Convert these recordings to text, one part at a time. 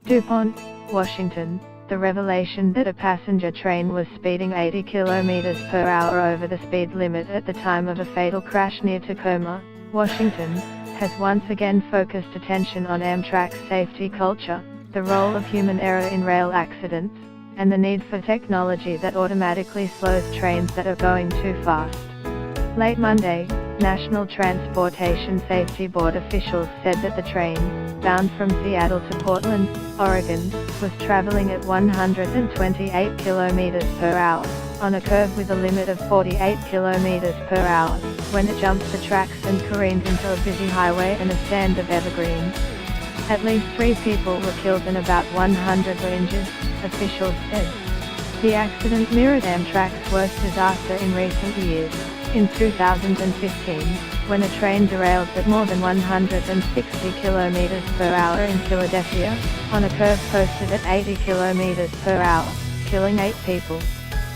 DuPont, Washington, the revelation that a passenger train was speeding 80 kilometers per hour over the speed limit at the time of a fatal crash near Tacoma, Washington, has once again focused attention on Amtrak's safety culture, the role of human error in rail accidents, and the need for technology that automatically slows trains that are going too fast. Late Monday, National Transportation Safety Board officials said that the train, bound from Seattle to Portland, Oregon, was traveling at 128 kilometers per hour, on a curve with a limit of 48 kilometers per hour, when it jumped the tracks and careened into a busy highway and a stand of evergreens. At least 3 people were killed and about 100 were injured, officials said. The accident mirrored Amtrak's worst disaster in recent years, in 2015, when a train derailed at more than 160 kilometers per hour in Philadelphia, on a curve posted at 80 kilometers per hour, killing 8 people.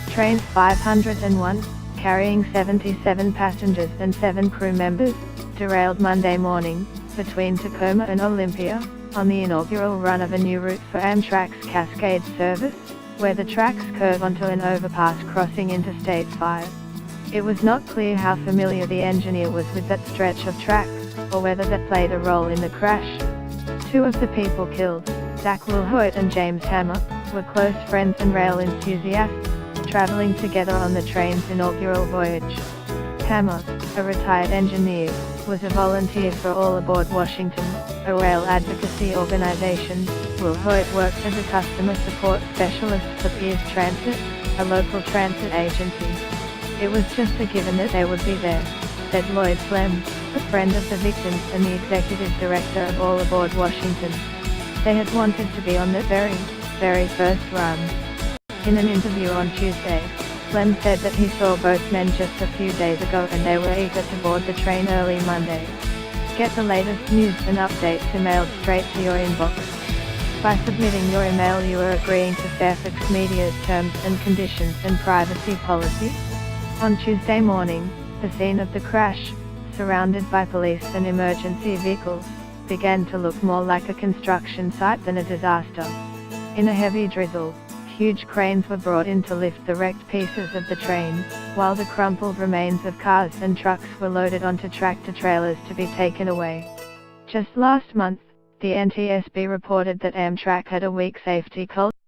Train 501, carrying 77 passengers and 7 crew members, derailed Monday morning, between Tacoma and Olympia, on the inaugural run of a new route for Amtrak's Cascade service, where the tracks curve onto an overpass crossing Interstate 5. It was not clear how familiar the engineer was with that stretch of track, or whether that played a role in the crash. 2 of the people killed, Zach Wilhoit and James Hammer, were close friends and rail enthusiasts, traveling together on the train's inaugural voyage. Hammer, a retired engineer, was a volunteer for All Aboard Washington, a rail advocacy organization. Wilhoit worked as a customer support specialist for Pierce Transit, a local transit agency. It was just a given that they would be there, said Lloyd Flem, a friend of the victims and the executive director of All Aboard Washington. They had wanted to be on the very first run. In an interview on Tuesday, Flem said that he saw both men just a few days ago and they were eager to board the train early Monday. Get the latest news and updates emailed straight to your inbox. By submitting your email, you are agreeing to Fairfax Media's terms and conditions and privacy policy. On Tuesday morning, the scene of the crash, surrounded by police and emergency vehicles, began to look more like a construction site than a disaster. In a heavy drizzle, huge cranes were brought in to lift the wrecked pieces of the train, while the crumpled remains of cars and trucks were loaded onto tractor-trailers to be taken away. Just last month, the NTSB reported that Amtrak had a weak safety culture.